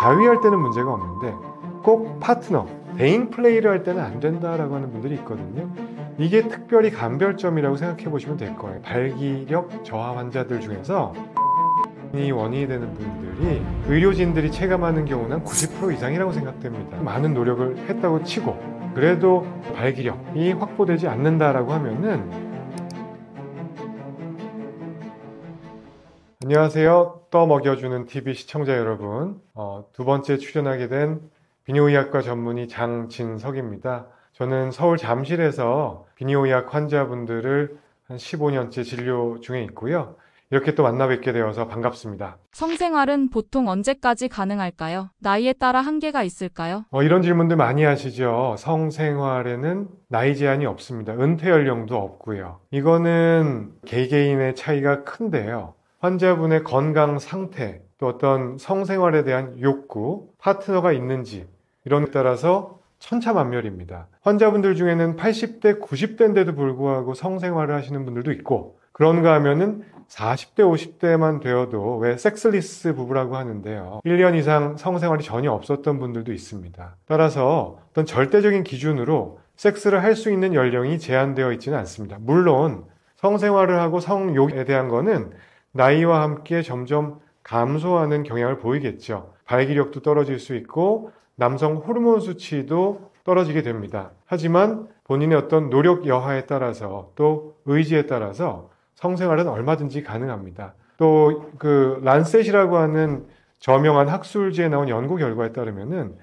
자위할 때는 문제가 없는데 꼭 파트너, 대인 플레이를 할 때는 안 된다라고 하는 분들이 있거든요. 이게 특별히 감별점이라고 생각해 보시면 될 거예요. 발기력 저하 환자들 중에서 이 원인이 되는 분들이 의료진들이 체감하는 경우는 90% 이상이라고 생각됩니다. 많은 노력을 했다고 치고 그래도 발기력이 확보되지 않는다라고 하면은 안녕하세요. 떠먹여주는 TV 시청자 여러분. 두 번째 출연하게 된 비뇨의학과 전문의 장진석입니다. 저는 서울 잠실에서 비뇨의학 환자분들을 한 15년째 진료 중에 있고요. 이렇게 또 만나 뵙게 되어서 반갑습니다. 성생활은 보통 언제까지 가능할까요? 나이에 따라 한계가 있을까요? 이런 질문들 많이 하시죠. 성생활에는 나이 제한이 없습니다. 은퇴 연령도 없고요. 이거는 개개인의 차이가 큰데요. 환자분의 건강 상태, 또 어떤 성생활에 대한 욕구, 파트너가 있는지 이런 데 따라서 천차만별입니다. 환자분들 중에는 80대, 90대인데도 불구하고 성생활을 하시는 분들도 있고 그런가 하면은 40대, 50대만 되어도 왜 섹스리스 부부라고 하는데요. 1년 이상 성생활이 전혀 없었던 분들도 있습니다. 따라서 어떤 절대적인 기준으로 섹스를 할 수 있는 연령이 제한되어 있지는 않습니다. 물론 성생활을 하고 성욕에 대한 거는 나이와 함께 점점 감소하는 경향을 보이겠죠. 발기력도 떨어질 수 있고 남성 호르몬 수치도 떨어지게 됩니다. 하지만 본인의 어떤 노력 여하에 따라서 또 의지에 따라서 성생활은 얼마든지 가능합니다. 또 그 란셋이라고 하는 저명한 학술지에 나온 연구 결과에 따르면은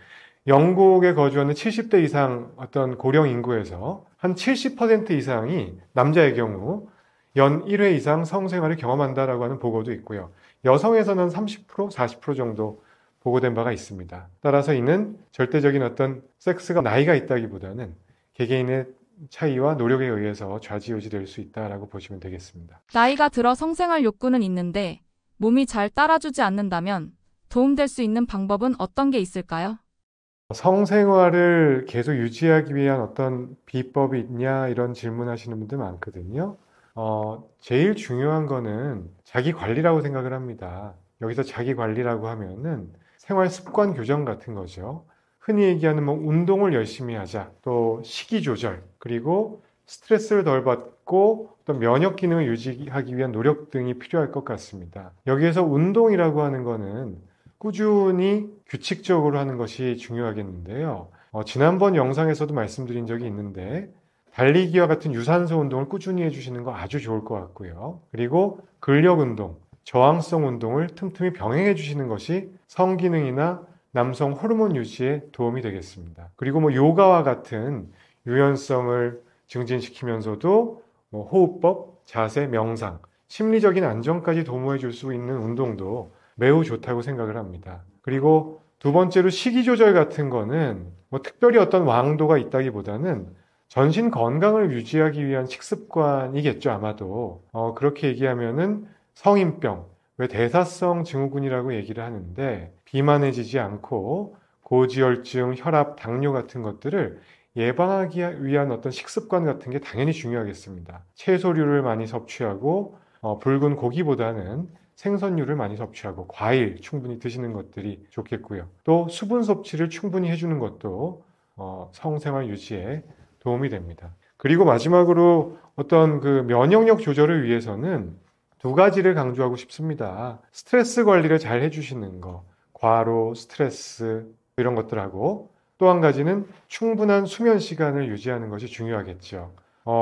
영국에 거주하는 70대 이상 어떤 고령 인구에서 한 70% 이상이 남자의 경우 연 1회 이상 성생활을 경험한다라고 하는 보고도 있고요. 여성에서는 30%, 40% 정도 보고된 바가 있습니다. 따라서 이는 절대적인 어떤 섹스가 나이가 있다기보다는 개개인의 차이와 노력에 의해서 좌지우지될 수 있다라고 보시면 되겠습니다. 나이가 들어 성생활 욕구는 있는데 몸이 잘 따라주지 않는다면 도움될 수 있는 방법은 어떤 게 있을까요? 성생활을 계속 유지하기 위한 어떤 비법이 있냐 이런 질문하시는 분들 많거든요. 제일 중요한 거는 자기 관리라고 생각을 합니다. 여기서 자기 관리라고 하면은 생활 습관 교정 같은 거죠. 흔히 얘기하는 운동을 열심히 하자, 또 식이 조절, 그리고 스트레스를 덜 받고 또 면역 기능을 유지하기 위한 노력 등이 필요할 것 같습니다. 여기에서 운동이라고 하는 거는 꾸준히 규칙적으로 하는 것이 중요하겠는데요. 지난번 영상에서도 말씀드린 적이 있는데 달리기와 같은 유산소 운동을 꾸준히 해주시는 거 아주 좋을 것 같고요. 그리고 근력 운동, 저항성 운동을 틈틈이 병행해 주시는 것이 성기능이나 남성 호르몬 유지에 도움이 되겠습니다. 그리고 요가와 같은 유연성을 증진시키면서도 호흡법, 자세, 명상, 심리적인 안정까지 도모해 줄 수 있는 운동도 매우 좋다고 생각을 합니다. 그리고 두 번째로 식이 조절 같은 거는 특별히 어떤 왕도가 있다기보다는 전신 건강을 유지하기 위한 식습관이겠죠, 아마도. 그렇게 얘기하면은 성인병, 왜 대사성 증후군이라고 얘기를 하는데 비만해지지 않고 고지혈증, 혈압, 당뇨 같은 것들을 예방하기 위한 어떤 식습관 같은 게 당연히 중요하겠습니다. 채소류를 많이 섭취하고 붉은 고기보다는 생선류를 많이 섭취하고 과일 충분히 드시는 것들이 좋겠고요. 또 수분 섭취를 충분히 해주는 것도 성생활 유지에 도움이 됩니다. 그리고 마지막으로 어떤 그 면역력 조절을 위해서는 두 가지를 강조하고 싶습니다. 스트레스 관리를 잘 해주시는 거, 과로, 스트레스 이런 것들하고 또 한 가지는 충분한 수면 시간을 유지하는 것이 중요하겠죠.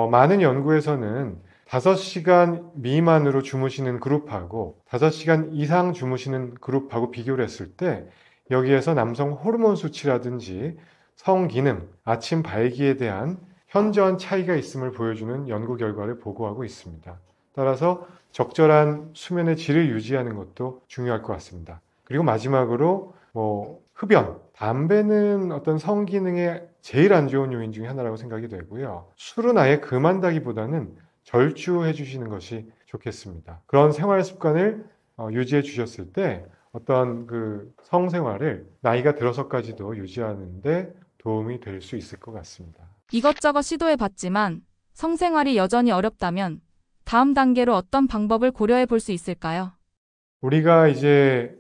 많은 연구에서는 5시간 미만으로 주무시는 그룹하고 5시간 이상 주무시는 그룹하고 비교를 했을 때 여기에서 남성 호르몬 수치라든지 성기능, 아침 발기에 대한 현저한 차이가 있음을 보여주는 연구 결과를 보고하고 있습니다. 따라서 적절한 수면의 질을 유지하는 것도 중요할 것 같습니다. 그리고 마지막으로 흡연, 담배는 어떤 성기능에 제일 안 좋은 요인 중에 하나라고 생각이 되고요. 술은 아예 금한다기보다는 절주해 주시는 것이 좋겠습니다. 그런 생활 습관을 유지해 주셨을 때 어떤 그 성생활을 나이가 들어서까지도 유지하는데 도움이 될 수 있을 것 같습니다. 이것저것 시도해 봤지만 성생활이 여전히 어렵다면 다음 단계로 어떤 방법을 고려해 볼 수 있을까요? 우리가 이제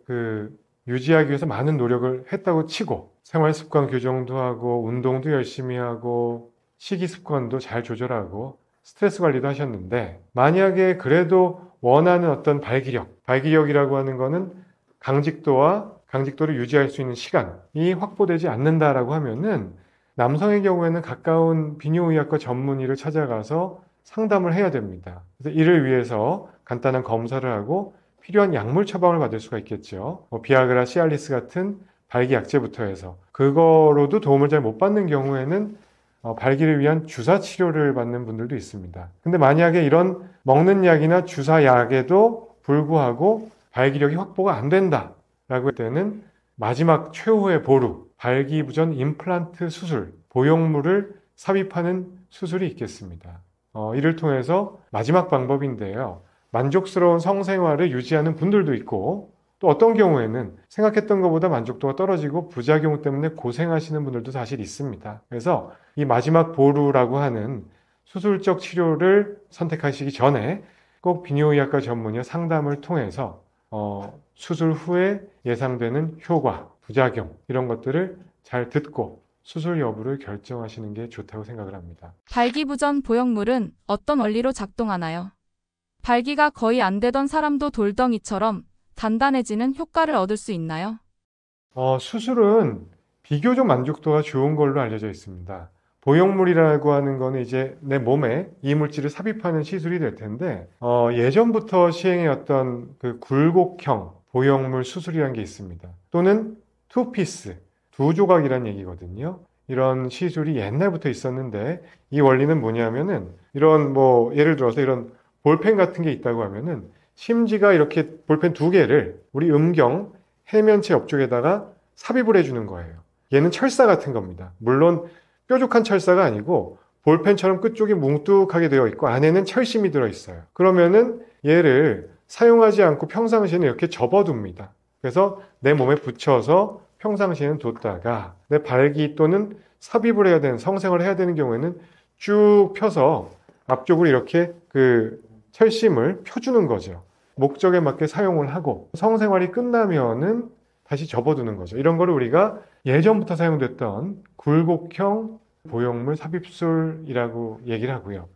유지하기 위해서 많은 노력을 했다고 치고 생활 습관 교정도 하고 운동도 열심히 하고 식이 습관도 잘 조절하고 스트레스 관리도 하셨는데 만약에 그래도 원하는 어떤 발기력이라고 하는 거는 강직도를 유지할 수 있는 시간이 확보되지 않는다라고 하면은 남성의 경우에는 가까운 비뇨의학과 전문의를 찾아가서 상담을 해야 됩니다. 그래서 이를 위해서 간단한 검사를 하고 필요한 약물 처방을 받을 수가 있겠죠. 비아그라, 시알리스 같은 발기약제부터 해서 그거로도 도움을 잘 못 받는 경우에는 발기를 위한 주사 치료를 받는 분들도 있습니다. 근데 만약에 이런 먹는 약이나 주사약에도 불구하고 발기력이 확보가 안 된다라고 할 때는 마지막 최후의 보루, 발기부전 임플란트 수술, 보형물을 삽입하는 수술이 있겠습니다. 이를 통해서 마지막 방법인데요. 만족스러운 성생활을 유지하는 분들도 있고 또 어떤 경우에는 생각했던 것보다 만족도가 떨어지고 부작용 때문에 고생하시는 분들도 사실 있습니다. 그래서 이 마지막 보루라고 하는 수술적 치료를 선택하시기 전에 꼭 비뇨의학과 전문의 상담을 통해서 수술 후에 예상되는 효과, 부작용 이런 것들을 잘 듣고 수술 여부를 결정하시는 게 좋다고 생각을 합니다. 발기부전 보형물은 어떤 원리로 작동하나요? 발기가 거의 안 되던 사람도 돌덩이처럼 단단해지는 효과를 얻을 수 있나요? 수술은 비교적 만족도가 좋은 걸로 알려져 있습니다. 보형물이라고 하는 거는 이제 내 몸에 이물질을 삽입하는 시술이 될 텐데, 예전부터 시행해왔던 그 굴곡형 보형물 수술이라는 게 있습니다. 또는 투피스, 두 조각이라는 얘기거든요. 이런 시술이 옛날부터 있었는데, 이 원리는 뭐냐면은, 예를 들어서 이런 볼펜 같은 게 있다고 하면은, 심지가 이렇게 볼펜 두 개를 우리 음경 해면체 옆쪽에다가 삽입을 해주는 거예요. 얘는 철사 같은 겁니다. 물론 뾰족한 철사가 아니고 볼펜처럼 끝쪽이 뭉툭하게 되어 있고 안에는 철심이 들어있어요. 그러면은 얘를 사용하지 않고 평상시에는 이렇게 접어둡니다. 그래서 내 몸에 붙여서 평상시에는 뒀다가 내 발기 또는 삽입을 해야 되는 성생활을 해야 되는 경우에는 쭉 펴서 앞쪽으로 이렇게 그 철심을 펴주는 거죠. 목적에 맞게 사용을 하고 성생활이 끝나면은 다시 접어두는 거죠. 이런 거를 우리가 예전부터 사용됐던 굴곡형 보형물 삽입술이라고 얘기를 하고요.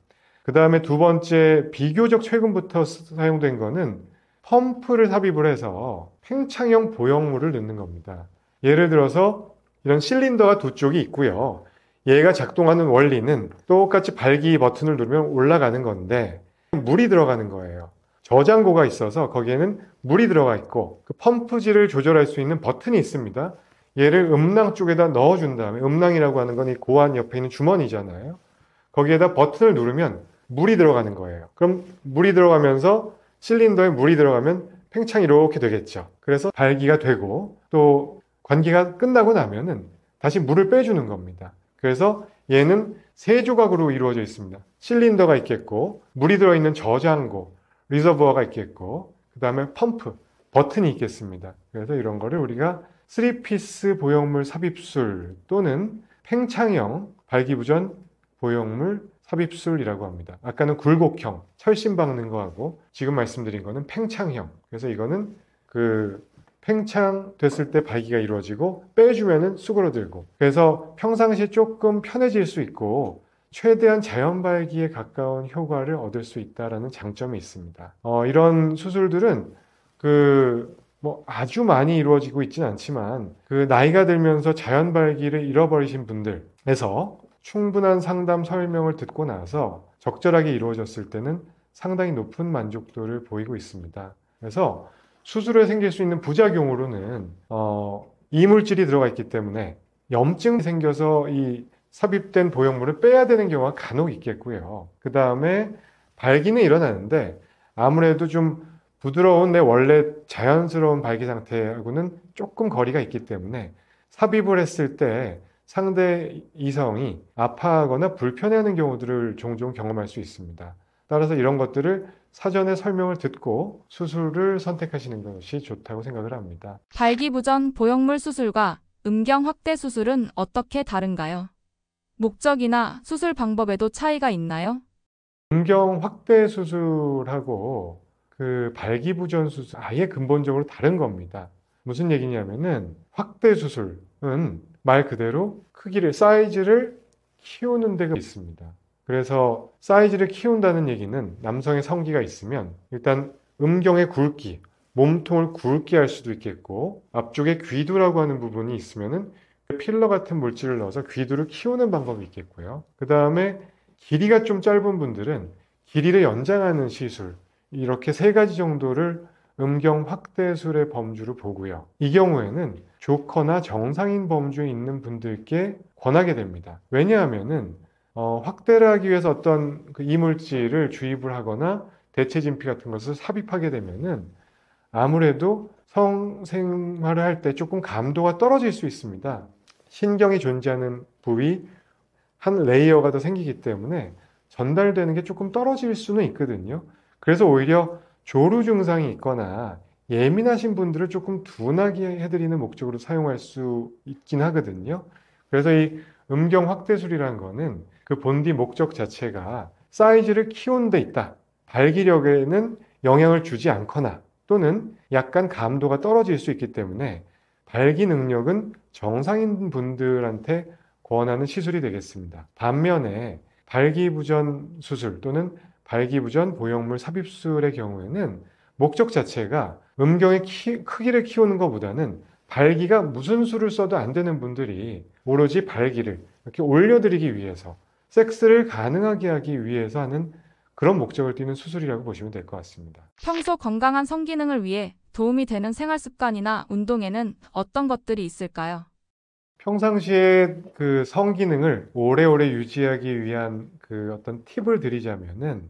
그 다음에 두 번째, 비교적 최근부터 사용된 거는 펌프를 삽입을 해서 팽창형 보형물을 넣는 겁니다. 예를 들어서 이런 실린더가 두 쪽이 있고요. 얘가 작동하는 원리는 똑같이 발기 버튼을 누르면 올라가는 건데 물이 들어가는 거예요. 저장고가 있어서 거기에는 물이 들어가 있고 그 펌프질을 조절할 수 있는 버튼이 있습니다. 얘를 음낭 쪽에다 넣어준 다음에 음낭이라고 하는 건 이 고환 옆에 있는 주머니잖아요. 거기에다 버튼을 누르면 물이 들어가는 거예요. 그럼 물이 들어가면서 실린더에 물이 들어가면 팽창이 이렇게 되겠죠. 그래서 발기가 되고 또 관기가 끝나고 나면은 다시 물을 빼주는 겁니다. 그래서 얘는 세 조각으로 이루어져 있습니다. 실린더가 있겠고 물이 들어있는 저장고 리저버가 있겠고 그 다음에 펌프, 버튼이 있겠습니다. 그래서 이런 거를 우리가 3피스 보형물 삽입술 또는 팽창형 발기부전 보형물 삽입술이라고 합니다. 아까는 굴곡형, 철심 박는 거하고 지금 말씀드린 거는 팽창형. 그래서 이거는 그 팽창됐을 때 발기가 이루어지고 빼주면은 수그러들고 그래서 평상시에 조금 편해질 수 있고 최대한 자연 발기에 가까운 효과를 얻을 수 있다는 장점이 있습니다. 이런 수술들은 아주 많이 이루어지고 있지는 않지만 그 나이가 들면서 자연 발기를 잃어버리신 분들에서 충분한 상담 설명을 듣고 나서 적절하게 이루어졌을 때는 상당히 높은 만족도를 보이고 있습니다. 그래서 수술에 생길 수 있는 부작용으로는 이물질이 들어가 있기 때문에 염증이 생겨서 이 삽입된 보형물을 빼야 되는 경우가 간혹 있겠고요. 그 다음에 발기는 일어나는데 아무래도 좀 부드러운 내 원래 자연스러운 발기 상태하고는 조금 거리가 있기 때문에 삽입을 했을 때 상대 이성이 아파하거나 불편해하는 경우들을 종종 경험할 수 있습니다. 따라서 이런 것들을 사전에 설명을 듣고 수술을 선택하시는 것이 좋다고 생각을 합니다. 발기부전 보형물 수술과 음경 확대 수술은 어떻게 다른가요? 목적이나 수술 방법에도 차이가 있나요? 음경 확대 수술하고 그 발기부전 수술 아예 근본적으로 다른 겁니다. 무슨 얘기냐면은 확대 수술은 말 그대로 사이즈를 키우는 데가 있습니다. 그래서 사이즈를 키운다는 얘기는 남성의 성기가 있으면 일단 음경의 굵기, 몸통을 굵게 할 수도 있겠고 앞쪽에 귀두라고 하는 부분이 있으면은 필러 같은 물질을 넣어서 귀두를 키우는 방법이 있겠고요. 그 다음에 길이가 좀 짧은 분들은 길이를 연장하는 시술, 이렇게 세 가지 정도를 음경 확대술의 범주로 보고요. 이 경우에는 좋거나 정상인 범주에 있는 분들께 권하게 됩니다. 왜냐하면은 확대를 하기 위해서 어떤 그 이물질을 주입을 하거나 대체 진피 같은 것을 삽입하게 되면은 아무래도 성생활을 할 때 조금 감도가 떨어질 수 있습니다. 신경이 존재하는 부위 한 레이어가 더 생기기 때문에 전달되는 게 조금 떨어질 수는 있거든요. 그래서 오히려 조루 증상이 있거나 예민하신 분들을 조금 둔하게 해드리는 목적으로 사용할 수 있긴 하거든요. 그래서 이 음경 확대술이라는 거는 그 본디 목적 자체가 사이즈를 키우는 데 있다. 발기력에는 영향을 주지 않거나 또는 약간 감도가 떨어질 수 있기 때문에 발기 능력은 정상인 분들한테 권하는 시술이 되겠습니다. 반면에 발기부전 수술 또는 발기부전 보형물 삽입술의 경우에는 목적 자체가 음경의 크기를 키우는 것보다는 발기가 무슨 수를 써도 안 되는 분들이 오로지 발기를 이렇게 올려드리기 위해서 섹스를 가능하게 하기 위해서 하는 그런 목적을 띠는 수술이라고 보시면 될 것 같습니다. 평소 건강한 성기능을 위해 도움이 되는 생활 습관이나 운동에는 어떤 것들이 있을까요? 평상시에 그 성기능을 오래오래 유지하기 위한 그 어떤 팁을 드리자면은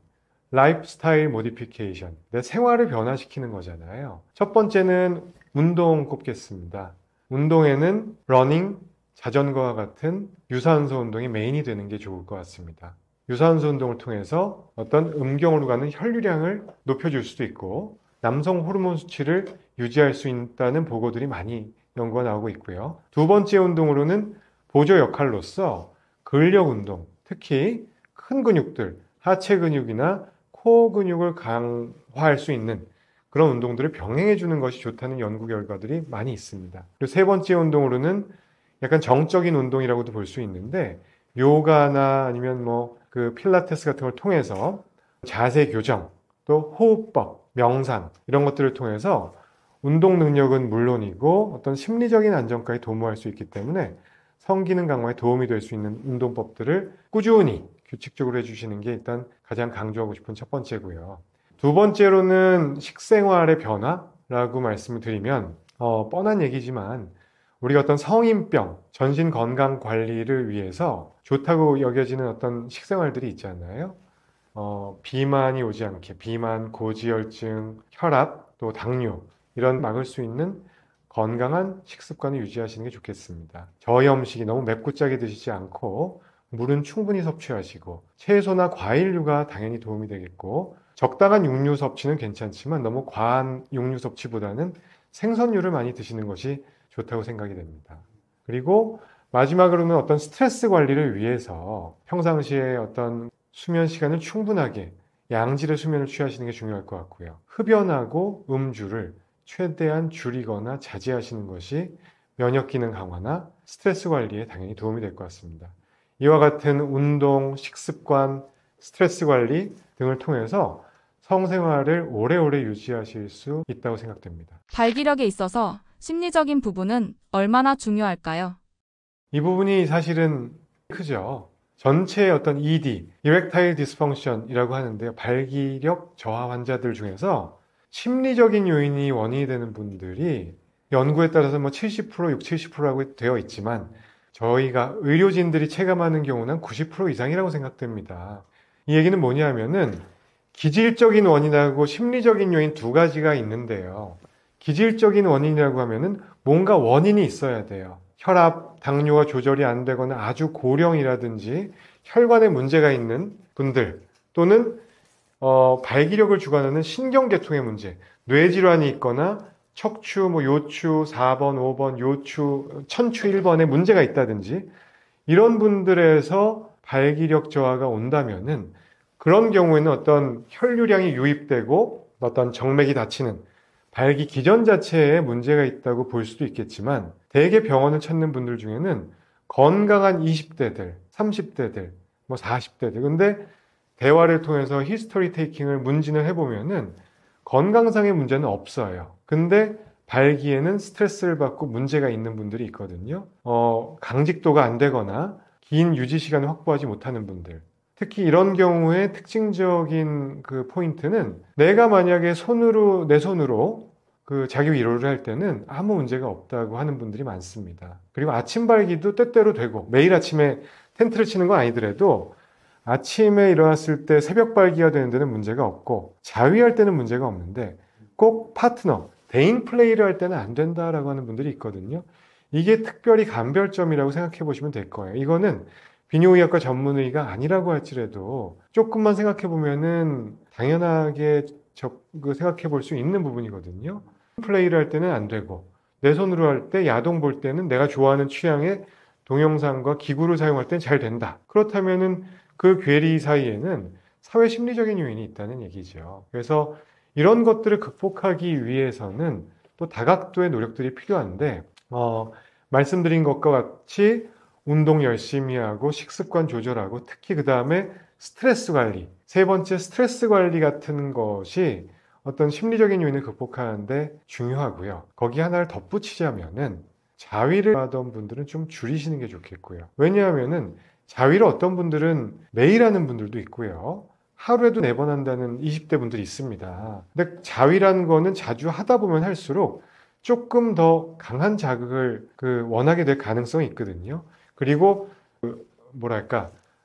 라이프 스타일 모디피케이션, 내 생활을 변화시키는 거잖아요. 첫 번째는 운동 꼽겠습니다. 운동에는 러닝, 자전거와 같은 유산소 운동이 메인이 되는 게 좋을 것 같습니다. 유산소 운동을 통해서 어떤 음경으로 가는 혈류량을 높여줄 수도 있고 남성 호르몬 수치를 유지할 수 있다는 보고들이 많이 연구가 나오고 있고요. 두 번째 운동으로는 보조 역할로서 근력 운동, 특히 큰 근육들, 하체 근육이나 코어 근육을 강화할 수 있는 그런 운동들을 병행해 주는 것이 좋다는 연구 결과들이 많이 있습니다. 그리고 세 번째 운동으로는 약간 정적인 운동이라고도 볼 수 있는데 요가나 아니면 그 필라테스 같은 걸 통해서 자세 교정, 또 호흡법, 명상 이런 것들을 통해서 운동 능력은 물론이고 어떤 심리적인 안정까지 도모할 수 있기 때문에 성기능 강화에 도움이 될 수 있는 운동법들을 꾸준히 규칙적으로 해주시는 게 일단 가장 강조하고 싶은 첫 번째고요. 두 번째로는 식생활의 변화라고 말씀을 드리면 뻔한 얘기지만 우리가 어떤 성인병, 전신 건강 관리를 위해서 좋다고 여겨지는 어떤 식생활들이 있잖아요. 비만이 오지 않게 비만, 고지혈증, 혈압, 또 당뇨 이런 막을 수 있는 건강한 식습관을 유지하시는 게 좋겠습니다. 저염식이 너무 맵고 짜게 드시지 않고 물은 충분히 섭취하시고 채소나 과일류가 당연히 도움이 되겠고 적당한 육류 섭취는 괜찮지만 너무 과한 육류 섭취보다는 생선류를 많이 드시는 것이 좋다고 생각이 됩니다. 그리고 마지막으로는 어떤 스트레스 관리를 위해서 평상시에 어떤 수면 시간을 충분하게 양질의 수면을 취하시는 게 중요할 것 같고요. 흡연하고 음주를 최대한 줄이거나 자제하시는 것이 면역 기능 강화나 스트레스 관리에 당연히 도움이 될 것 같습니다. 이와 같은 운동, 식습관, 스트레스 관리 등을 통해서 성생활을 오래오래 유지하실 수 있다고 생각됩니다. 발기력에 있어서 심리적인 부분은 얼마나 중요할까요? 이 부분이 사실은 크죠. 전체 어떤 ED, Erectile Dysfunction이라고 하는데요. 발기력 저하 환자들 중에서 심리적인 요인이 원인이 되는 분들이 연구에 따라서 70%, 60, 70%라고 되어 있지만 저희가 의료진들이 체감하는 경우는 90% 이상이라고 생각됩니다. 이 얘기는 뭐냐면은 기질적인 원인하고 심리적인 요인 두 가지가 있는데요. 기질적인 원인이라고 하면은 뭔가 원인이 있어야 돼요. 혈압, 당뇨가 조절이 안 되거나 아주 고령이라든지 혈관에 문제가 있는 분들 또는 발기력을 주관하는 신경계통의 문제, 뇌질환이 있거나 척추, 요추 4번, 5번, 요추, 천추 1번에 문제가 있다든지 이런 분들에서 발기력 저하가 온다면은 그런 경우에는 어떤 혈류량이 유입되고 어떤 정맥이 닫히는 발기 기전 자체에 문제가 있다고 볼 수도 있겠지만 대개 병원을 찾는 분들 중에는 건강한 20대들, 30대들, 뭐 40대들. 근데 대화를 통해서 히스토리 테이킹을 문진을 해보면은 건강상의 문제는 없어요. 근데 발기에는 스트레스를 받고 문제가 있는 분들이 있거든요. 강직도가 안 되거나 긴 유지 시간을 확보하지 못하는 분들. 특히 이런 경우에 특징적인 그 포인트는 내가 만약에 내 손으로 그 자기 위로를 할 때는 아무 문제가 없다고 하는 분들이 많습니다. 그리고 아침 발기도 때때로 되고 매일 아침에 텐트를 치는 건 아니더라도 아침에 일어났을 때 새벽 발기가 되는 데는 문제가 없고 자위할 때는 문제가 없는데 꼭 파트너, 대인 플레이를 할 때는 안 된다라고 하는 분들이 있거든요. 이게 특별히 간별점이라고 생각해 보시면 될 거예요. 이거는 비뇨의학과 전문의가 아니라고 할지라도 조금만 생각해 보면은 당연하게 생각해 볼 수 있는 부분이거든요. 플레이를 할 때는 안 되고 내 손으로 할 때 야동 볼 때는 내가 좋아하는 취향의 동영상과 기구를 사용할 때는 잘 된다. 그렇다면은 그 괴리 사이에는 사회 심리적인 요인이 있다는 얘기죠. 그래서 이런 것들을 극복하기 위해서는 또 다각도의 노력들이 필요한데 말씀드린 것과 같이 운동 열심히 하고 식습관 조절하고 특히 그 다음에 스트레스 관리, 세 번째 스트레스 관리 같은 것이 어떤 심리적인 요인을 극복하는데 중요하고요. 거기 하나를 덧붙이자면은 자위를 하던 분들은 좀 줄이시는 게 좋겠고요. 왜냐하면은 자위를 어떤 분들은 매일 하는 분들도 있고요. 하루에도 4번 한다는 20대 분들이 있습니다. 근데 자위라는 거는 자주 하다 보면 할수록 조금 더 강한 자극을 원하게 될 가능성이 있거든요. 그리고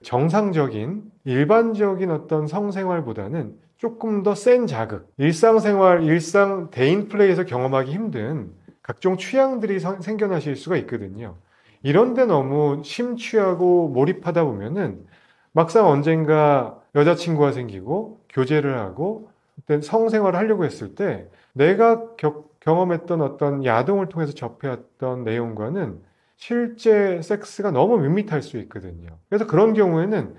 정상적인 일반적인 어떤 성생활보다는 조금 더 센 자극, 일상 대인 플레이에서 경험하기 힘든 각종 취향들이 생겨나실 수가 있거든요. 이런데 너무 심취하고 몰입하다 보면은 막상 언젠가 여자친구가 생기고 교제를 하고 성생활을 하려고 했을 때 내가 경험했던 어떤 야동을 통해서 접해왔던 내용과는 실제 섹스가 너무 밋밋할 수 있거든요. 그래서 그런 경우에는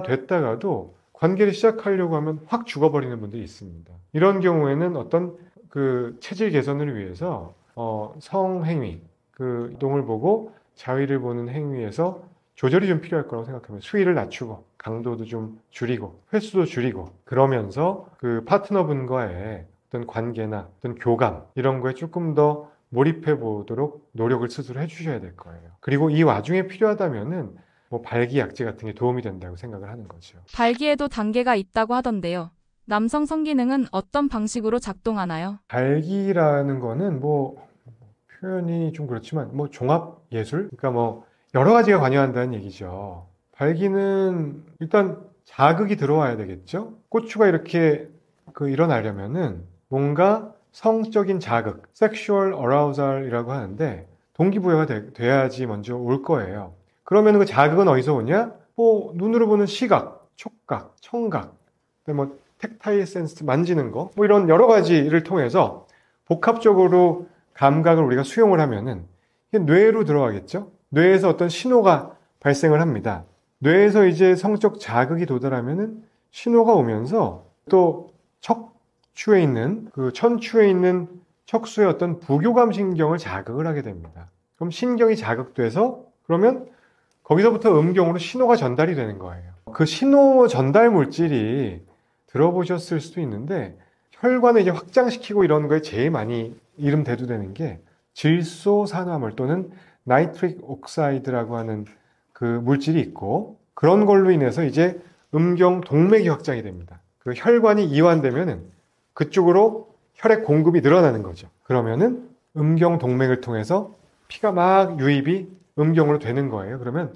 됐다가도 관계를 시작하려고 하면 확 죽어버리는 분들이 있습니다. 이런 경우에는 어떤 체질 개선을 위해서 성행위, 이동을 보고 자위를 보는 행위에서 조절이 좀 필요할 거라고 생각합니다. 수위를 낮추고 강도도 좀 줄이고 횟수도 줄이고 그러면서 그 파트너분과의 어떤 관계나 어떤 교감 이런 거에 조금 더 몰입해 보도록 노력을 스스로 해주셔야 될 거예요. 그리고 이 와중에 필요하다면은 발기 약제 같은 게 도움이 된다고 생각을 하는 거죠. 발기에도 단계가 있다고 하던데요. 남성 성기능은 어떤 방식으로 작동하나요? 발기라는 거는 표현이 좀 그렇지만 종합 예술? 그러니까 여러 가지가 관여한다는 얘기죠. 발기는 일단 자극이 들어와야 되겠죠? 고추가 이렇게 일어나려면은 뭔가 성적인 자극, 섹슈얼 어라우설이라고 하는데 동기부여가 돼야지 먼저 올 거예요. 그러면 그 자극은 어디서 오냐? 눈으로 보는 시각, 촉각, 청각, 텍타일 센스, 만지는 거, 이런 여러 가지를 통해서 복합적으로 감각을 우리가 수용을 하면은 이게 뇌로 들어가겠죠? 뇌에서 어떤 신호가 발생을 합니다. 뇌에서 이제 성적 자극이 도달하면은 신호가 오면서 또 척추에 있는 천추에 있는 척수의 어떤 부교감 신경을 자극을 하게 됩니다. 그럼 신경이 자극돼서 그러면 거기서부터 음경으로 신호가 전달이 되는 거예요. 그 신호 전달 물질이 들어보셨을 수도 있는데 혈관을 이제 확장시키고 이런 거에 제일 많이 이름 대두되는 게 질소산화물 또는 나이트릭 옥사이드라고 하는 그 물질이 있고 그런 걸로 인해서 이제 음경 동맥이 확장이 됩니다. 그 혈관이 이완되면은 그쪽으로 혈액 공급이 늘어나는 거죠. 그러면은 음경 동맥을 통해서 피가 막 유입이 음경으로 되는 거예요. 그러면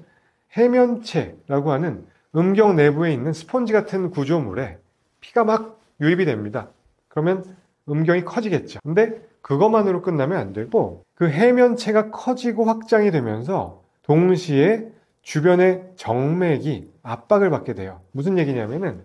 해면체라고 하는 음경 내부에 있는 스폰지 같은 구조물에 피가 막 유입이 됩니다. 그러면 음경이 커지겠죠. 근데 그것만으로 끝나면 안 되고 그 해면체가 커지고 확장이 되면서 동시에 주변의 정맥이 압박을 받게 돼요. 무슨 얘기냐면은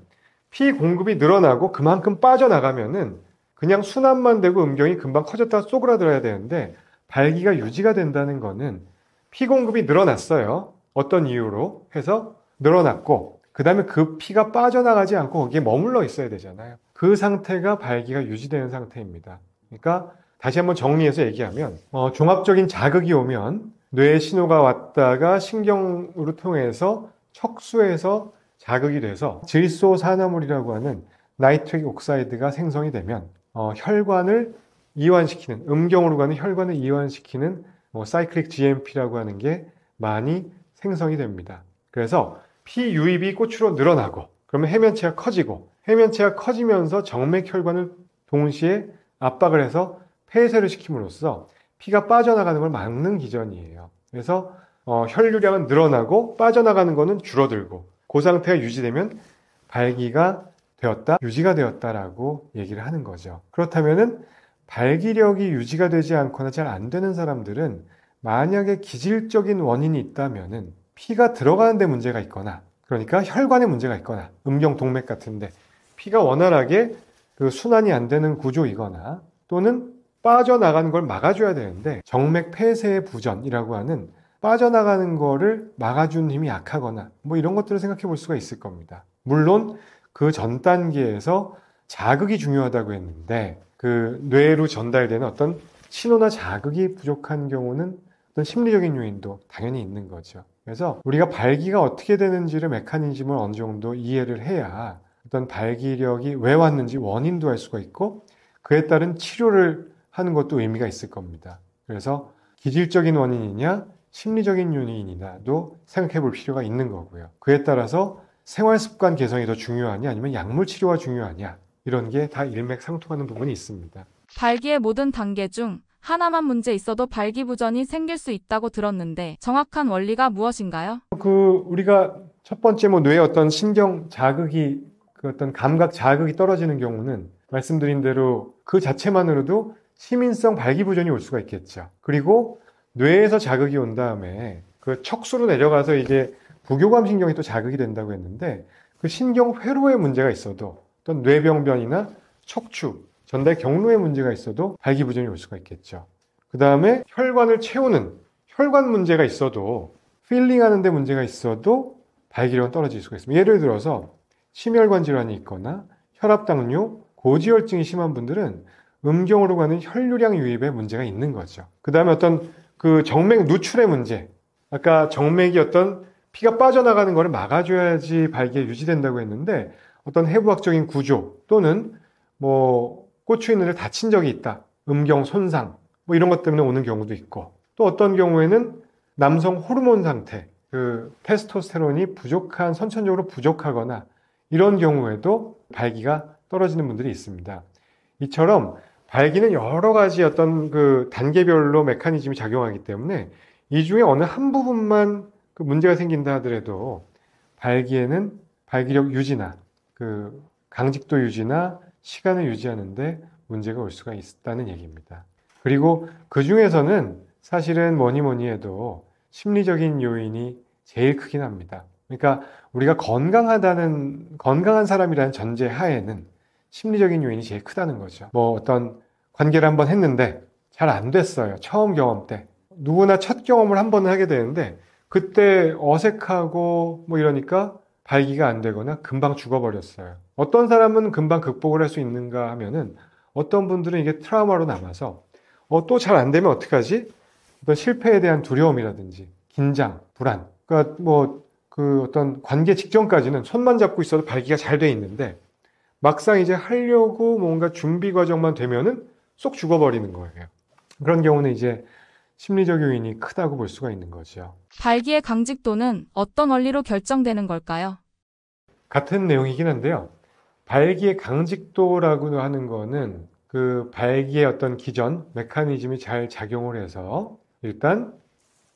피 공급이 늘어나고 그만큼 빠져나가면은 그냥 순환만 되고 음경이 금방 커졌다가 쪼그라들어야 되는데 발기가 유지가 된다는 거는 피 공급이 늘어났어요. 어떤 이유로 해서 늘어났고 그 다음에 그 피가 빠져나가지 않고 거기에 머물러 있어야 되잖아요. 그 상태가 발기가 유지되는 상태입니다. 그러니까 다시 한번 정리해서 얘기하면 종합적인 자극이 오면 뇌에 신호가 왔다가 신경으로 통해서 척수에서 자극이 돼서 질소산화물이라고 하는 나이트릭 옥사이드가 생성이 되면 혈관을 이완시키는, 음경으로 가는 혈관을 이완시키는 사이클릭 GMP라고 하는 게 많이 생성이 됩니다. 그래서 피 유입이 꼬추로 늘어나고 그러면 해면체가 커지고 해면체가 커지면서 정맥혈관을 동시에 압박을 해서 폐쇄를 시킴으로써 피가 빠져나가는 걸 막는 기전이에요. 그래서 혈류량은 늘어나고 빠져나가는 거는 줄어들고 그 상태가 유지되면 발기가 되었다, 유지가 되었다라고 얘기를 하는 거죠. 그렇다면은 발기력이 유지가 되지 않거나 잘 안 되는 사람들은 만약에 기질적인 원인이 있다면은 피가 들어가는 데 문제가 있거나 그러니까 혈관에 문제가 있거나 음경 동맥 같은데 피가 원활하게 그 순환이 안 되는 구조이거나 또는 빠져나가는 걸 막아줘야 되는데 정맥 폐쇄의 부전이라고 하는 빠져나가는 거를 막아주는 힘이 약하거나 뭐 이런 것들을 생각해 볼 수가 있을 겁니다. 물론 그 전 단계에서 자극이 중요하다고 했는데 그 뇌로 전달되는 어떤 신호나 자극이 부족한 경우는 어떤 심리적인 요인도 당연히 있는 거죠. 그래서 우리가 발기가 어떻게 되는지를 메커니즘을 어느 정도 이해를 해야 어떤 발기력이 왜 왔는지 원인도 알 수가 있고 그에 따른 치료를 하는 것도 의미가 있을 겁니다. 그래서 기질적인 원인이냐 심리적인 요인이냐도 생각해 볼 필요가 있는 거고요. 그에 따라서 생활습관 개선이 더 중요하냐 아니면 약물 치료가 중요하냐 이런 게 다 일맥상통하는 부분이 있습니다. 발기의 모든 단계 중 하나만 문제 있어도 발기부전이 생길 수 있다고 들었는데 정확한 원리가 무엇인가요? 우리가 첫 번째 뇌의 어떤 신경 자극이 그 어떤 감각 자극이 떨어지는 경우는 말씀드린 대로 그 자체만으로도 시민성 발기부전이 올 수가 있겠죠. 그리고 뇌에서 자극이 온 다음에 그 척수로 내려가서 이제 부교감 신경이 또 자극이 된다고 했는데 그 신경 회로에 문제가 있어도 어떤 뇌병변이나 척추, 전달 경로에 문제가 있어도 발기부전이 올 수가 있겠죠. 그 다음에 혈관을 채우는 혈관 문제가 있어도 필링하는 데 문제가 있어도 발기력은 떨어질 수가 있습니다. 예를 들어서 심혈관 질환이 있거나 혈압당뇨, 고지혈증이 심한 분들은 음경으로 가는 혈류량 유입에 문제가 있는 거죠. 그 다음에 어떤 그 정맥 누출의 문제, 아까 정맥이 어떤 피가 빠져나가는 것을 막아줘야지 발기가 유지된다고 했는데 어떤 해부학적인 구조 또는 뭐 꼬추에 있는 데 다친 적이 있다, 음경 손상 뭐 이런 것 때문에 오는 경우도 있고 또 어떤 경우에는 남성 호르몬 상태, 그 테스토스테론이 부족한 선천적으로 부족하거나 이런 경우에도 발기가 떨어지는 분들이 있습니다. 이처럼 발기는 여러 가지 어떤 그 단계별로 메커니즘이 작용하기 때문에 이 중에 어느 한 부분만 그 문제가 생긴다 하더라도 발기에는 발기력 유지나 그 강직도 유지나 시간을 유지하는데 문제가 올 수가 있다는 얘기입니다. 그리고 그 중에서는 사실은 뭐니 해도 심리적인 요인이 제일 크긴 합니다. 그러니까 우리가 건강한 사람이라는 전제 하에는 심리적인 요인이 제일 크다는 거죠. 뭐 어떤 관계를 한번 했는데 잘 안 됐어요. 처음 경험 때. 누구나 첫 경험을 한 번은 하게 되는데 그때 어색하고 뭐 이러니까 발기가 안 되거나 금방 죽어버렸어요. 어떤 사람은 금방 극복을 할 수 있는가 하면은 어떤 분들은 이게 트라우마로 남아서 또 잘 안 되면 어떡하지? 어떤 실패에 대한 두려움이라든지 긴장, 불안. 그러니까 뭐 그 어떤 관계 직전까지는 손만 잡고 있어도 발기가 잘 돼 있는데 막상 이제 하려고 뭔가 준비 과정만 되면은 쏙 죽어버리는 거예요. 그런 경우는 이제 심리적 요인이 크다고 볼 수가 있는 거죠. 발기의 강직도는 어떤 원리로 결정되는 걸까요? 같은 내용이긴 한데요. 발기의 강직도라고 하는 거는 그 발기의 어떤 기전, 메커니즘이 잘 작용을 해서 일단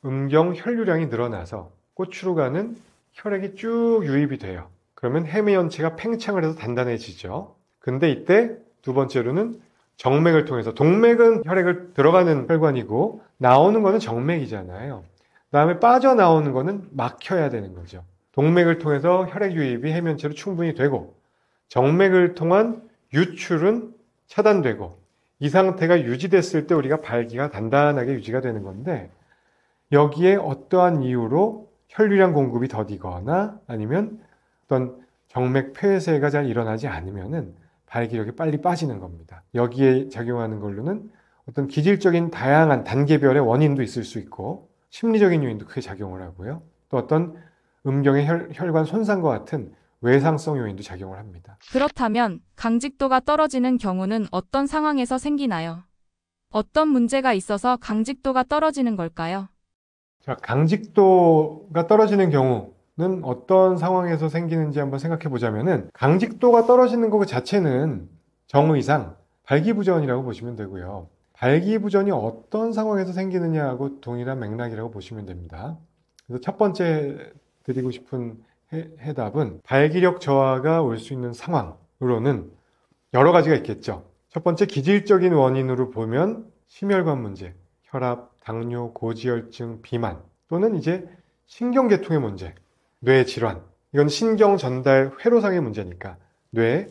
음경 혈류량이 늘어나서 꼬추로 가는 혈액이 쭉 유입이 돼요. 그러면 해면체가 팽창을 해서 단단해지죠. 근데 이때 두 번째로는 정맥을 통해서 동맥은 혈액을 들어가는 혈관이고 나오는 거는 정맥이잖아요. 그다음에 빠져나오는 거는 막혀야 되는 거죠. 동맥을 통해서 혈액 유입이 해면체로 충분히 되고 정맥을 통한 유출은 차단되고 이 상태가 유지됐을 때 우리가 발기가 단단하게 유지가 되는 건데 여기에 어떠한 이유로 혈류량 공급이 더디거나 아니면 어떤 정맥 폐쇄가 잘 일어나지 않으면은 발기력이 빨리 빠지는 겁니다. 여기에 작용하는 걸로는 어떤 기질적인 다양한 단계별의 원인도 있을 수 있고 심리적인 요인도 크게 작용을 하고요. 또 어떤 음경의 혈관 손상과 같은 외상성 요인도 작용을 합니다. 그렇다면 강직도가 떨어지는 경우는 어떤 상황에서 생기나요? 어떤 문제가 있어서 강직도가 떨어지는 걸까요? 자, 강직도가 떨어지는 경우는 어떤 상황에서 생기는지 한번 생각해 보자면은 강직도가 떨어지는 것 자체는 정의상 발기부전이라고 보시면 되고요. 발기부전이 어떤 상황에서 생기느냐하고 동일한 맥락이라고 보시면 됩니다. 그래서 첫 번째 드리고 싶은 해답은 발기력 저하가 올 수 있는 상황으로는 여러 가지가 있겠죠. 첫 번째 기질적인 원인으로 보면 심혈관 문제, 혈압, 당뇨, 고지혈증, 비만 또는 이제 신경계통의 문제, 뇌 질환. 이건 신경 전달 회로상의 문제니까 뇌,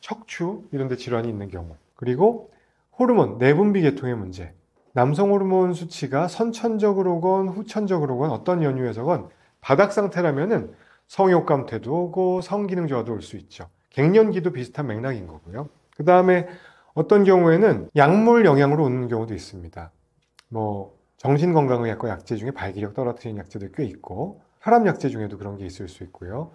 척추 이런 데 질환이 있는 경우. 그리고 호르몬, 내분비 계통의 문제. 남성 호르몬 수치가 선천적으로건 후천적으로건 어떤 연유에서건 바닥 상태라면은 성욕감퇴도 오고 성기능 저하도 올 수 있죠. 갱년기도 비슷한 맥락인 거고요. 그 다음에 어떤 경우에는 약물 영향으로 오는 경우도 있습니다. 정신건강의학과 약제 중에 발기력 떨어뜨리는 약제도 꽤 있고 혈압 약제 중에도 그런 게 있을 수 있고요.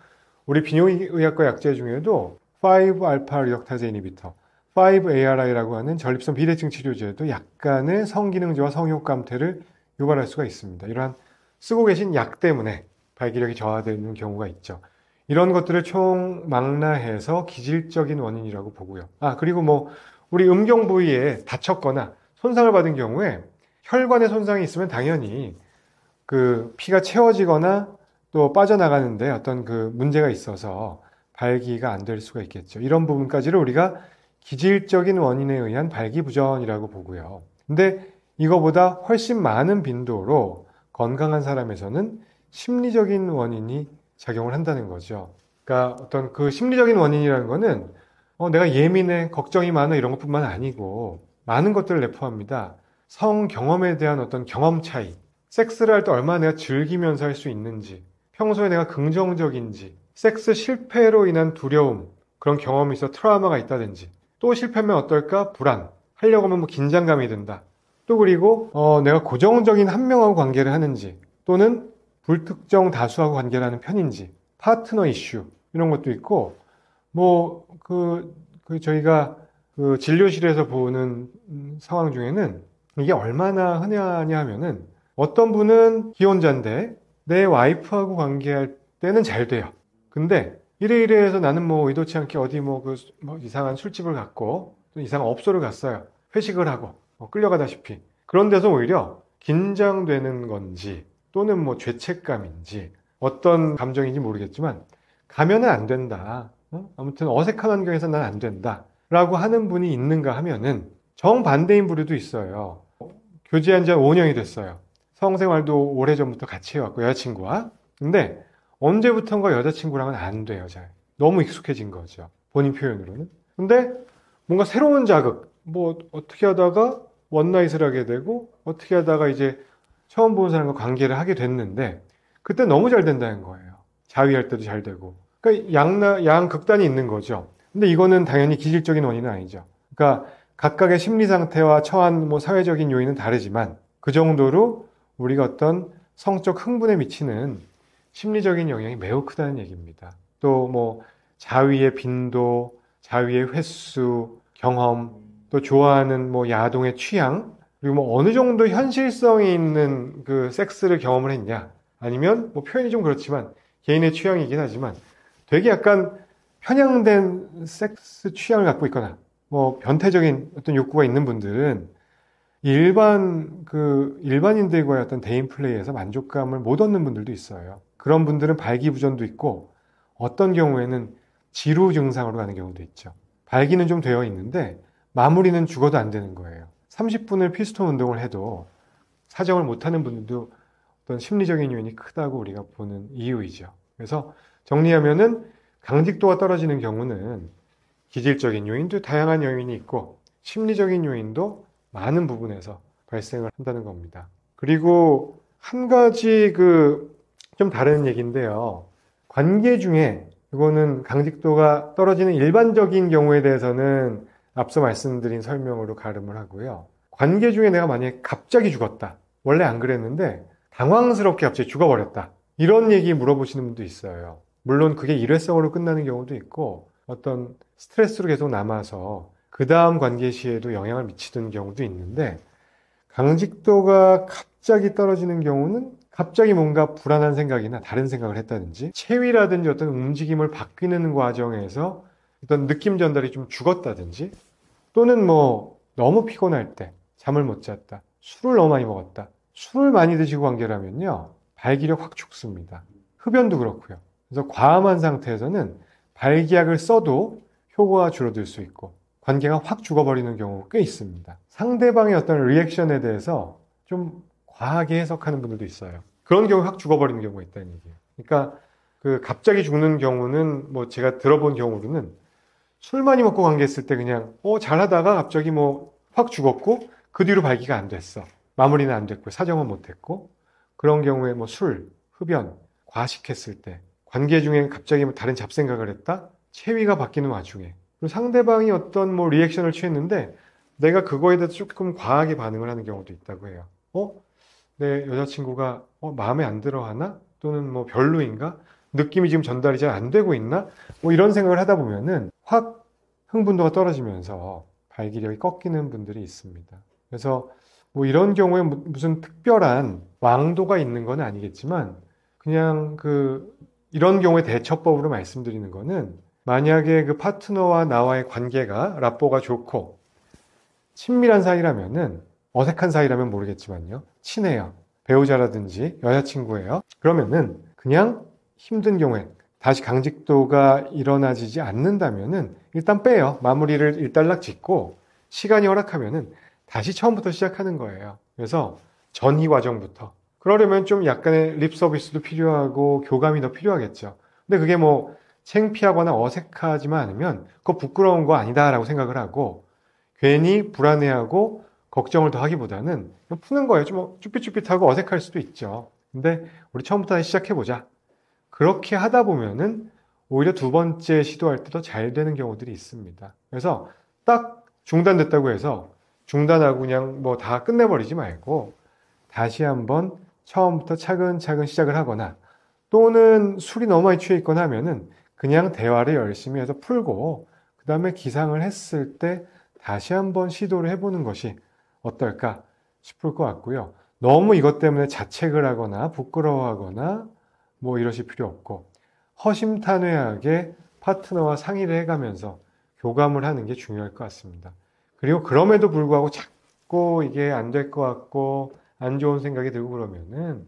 우리 비뇨의학과 약제 중에도 5알파 리덕타제 이니비터, 5ARI라고 하는 전립선 비대증 치료제도 약간의 성기능 저하 성욕 감퇴를 유발할 수가 있습니다. 이러한 쓰고 계신 약 때문에 발기력이 저하되는 경우가 있죠. 이런 것들을 총망라해서 기질적인 원인이라고 보고요. 그리고 우리 음경 부위에 다쳤거나 손상을 받은 경우에 혈관에 손상이 있으면 당연히 그 피가 채워지거나 또 빠져나가는데 어떤 그 문제가 있어서 발기가 안 될 수가 있겠죠. 이런 부분까지를 우리가 기질적인 원인에 의한 발기부전이라고 보고요. 근데 이거보다 훨씬 많은 빈도로 건강한 사람에서는 심리적인 원인이 작용을 한다는 거죠. 그러니까 어떤 그 심리적인 원인이라는 거는 내가 예민해, 걱정이 많아 이런 것뿐만 아니고 많은 것들을 내포합니다. 성 경험에 대한 어떤 경험 차이, 섹스를 할 때 얼마나 내가 즐기면서 할 수 있는지, 평소에 내가 긍정적인지, 섹스 실패로 인한 두려움, 그런 경험이 있어 트라우마가 있다든지, 또 실패하면 어떨까? 불안, 하려고 하면 긴장감이 든다. 또 그리고 내가 고정적인 한 명하고 관계를 하는지, 또는 불특정 다수하고 관계를 하는 편인지, 파트너 이슈 이런 것도 있고, 저희가 그 진료실에서 보는 상황 중에는 이게 얼마나 흔하냐 하면은 어떤 분은 기혼자인데 내 와이프하고 관계할 때는 잘 돼요. 근데 이래 해서 나는 의도치 않게 어디 이상한 술집을 갔고 또 이상한 업소를 갔어요. 회식을 하고 끌려가다시피. 그런 데서 오히려 긴장되는 건지 또는 죄책감인지 어떤 감정인지 모르겠지만 가면은 안 된다. 아무튼 어색한 환경에서 난 안 된다. 라고 하는 분이 있는가 하면은 정반대인 부류도 있어요. 교제한 지 5년이 됐어요. 성생활도 오래전부터 같이 해왔고 여자친구와. 근데 언제부턴가 여자친구랑은 안 돼요. 잘. 너무 익숙해진 거죠. 본인 표현으로는. 근데 뭔가 새로운 자극, 어떻게 하다가 원나잇을 하게 되고 어떻게 하다가 이제 처음 보는 사람과 관계를 하게 됐는데 그때 너무 잘 된다는 거예요. 자위할 때도 잘 되고. 그러니까 양극단이 있는 거죠. 근데 이거는 당연히 기질적인 원인은 아니죠. 그러니까 각각의 심리 상태와 처한 사회적인 요인은 다르지만 그 정도로 우리가 어떤 성적 흥분에 미치는 심리적인 영향이 매우 크다는 얘기입니다. 또 자위의 빈도, 자위의 횟수, 경험, 또 좋아하는 야동의 취향, 그리고 어느 정도 현실성이 있는 그 섹스를 경험을 했냐, 아니면 표현이 좀 그렇지만 개인의 취향이긴 하지만 되게 약간 편향된 섹스 취향을 갖고 있거나 변태적인 어떤 욕구가 있는 분들은 일반인들과의 어떤 대인 플레이에서 만족감을 못 얻는 분들도 있어요. 그런 분들은 발기부전도 있고 어떤 경우에는 지루 증상으로 가는 경우도 있죠. 발기는 좀 되어 있는데 마무리는 죽어도 안 되는 거예요. 30분을 피스톤 운동을 해도 사정을 못하는 분들도 어떤 심리적인 요인이 크다고 우리가 보는 이유이죠. 그래서 정리하면은 강직도가 떨어지는 경우는 기질적인 요인도 다양한 요인이 있고 심리적인 요인도 많은 부분에서 발생을 한다는 겁니다. 그리고 한 가지 좀 다른 얘기인데요. 관계 중에 이거는 강직도가 떨어지는 일반적인 경우에 대해서는 앞서 말씀드린 설명으로 가름을 하고요. 관계 중에 내가 만약에 갑자기 죽었다. 원래 안 그랬는데 당황스럽게 갑자기 죽어버렸다. 이런 얘기 물어보시는 분도 있어요. 물론 그게 일회성으로 끝나는 경우도 있고 어떤 스트레스로 계속 남아서 그 다음 관계 시에도 영향을 미치는 경우도 있는데 강직도가 갑자기 떨어지는 경우는 갑자기 뭔가 불안한 생각이나 다른 생각을 했다든지 체위라든지 어떤 움직임을 바뀌는 과정에서 어떤 느낌 전달이 좀 죽었다든지 또는 뭐 너무 피곤할 때 잠을 못 잤다. 술을 너무 많이 먹었다. 술을 많이 드시고 관계라면요. 발기력 확 죽습니다. 흡연도 그렇고요. 그래서 과음한 상태에서는 발기약을 써도 효과가 줄어들 수 있고 관계가 확 죽어버리는 경우가 꽤 있습니다. 상대방의 어떤 리액션에 대해서 좀 과하게 해석하는 분들도 있어요. 그런 경우에 확 죽어버리는 경우가 있다는 얘기예요. 그러니까 그 갑자기 죽는 경우는 뭐 제가 들어본 경우로는 술 많이 먹고 관계했을 때 그냥 잘하다가 갑자기 뭐 확 죽었고 그 뒤로 발기가 안 됐어. 마무리는 안 됐고 사정은 못했고 그런 경우에 뭐 술, 흡연, 과식했을 때 관계 중에 갑자기 뭐 다른 잡생각을 했다? 체위가 바뀌는 와중에 그리고 상대방이 어떤 뭐 리액션을 취했는데 내가 그거에 대해서 조금 과하게 반응을 하는 경우도 있다고 해요. 내 여자친구가 마음에 안 들어 하나? 또는 뭐 별로인가? 느낌이 지금 전달이 잘 안 되고 있나? 뭐 이런 생각을 하다 보면은 확 흥분도가 떨어지면서 발기력이 꺾이는 분들이 있습니다. 그래서 뭐 이런 경우에 무슨 특별한 왕도가 있는 건 아니겠지만 그냥 이런 경우에 대처법으로 말씀드리는 거는 만약에 그 파트너와 나와의 관계가 라뽀가 좋고 친밀한 사이라면은 어색한 사이라면 모르겠지만요. 친해요. 배우자라든지 여자친구예요. 그러면은 그냥 힘든 경우에 다시 강직도가 일어나지지 않는다면은 일단 빼요. 마무리를 일단락 짓고 시간이 허락하면은 다시 처음부터 시작하는 거예요. 그래서 전이 과정부터. 그러려면 좀 약간의 립 서비스도 필요하고 교감이 더 필요하겠죠. 근데 그게 뭐 창피하거나 어색하지만 않으면 그거 부끄러운 거 아니다라고 생각을 하고 괜히 불안해하고 걱정을 더 하기보다는 그냥 푸는 거예요. 좀 쭈삣쭈삣하고 어색할 수도 있죠. 근데 우리 처음부터 다시 시작해보자. 그렇게 하다 보면은 오히려 두 번째 시도할 때 더 잘 되는 경우들이 있습니다. 그래서 딱 중단됐다고 해서 중단하고 그냥 뭐 다 끝내버리지 말고 다시 한번 처음부터 차근차근 시작을 하거나 또는 술이 너무 많이 취해 있거나 하면은 그냥 대화를 열심히 해서 풀고 그 다음에 기상을 했을 때 다시 한번 시도를 해보는 것이 어떨까 싶을 것 같고요. 너무 이것 때문에 자책을 하거나 부끄러워하거나 뭐 이러실 필요 없고 허심탄회하게 파트너와 상의를 해가면서 교감을 하는 게 중요할 것 같습니다. 그리고 그럼에도 불구하고 자꾸 이게 안 될 것 같고 안 좋은 생각이 들고 그러면은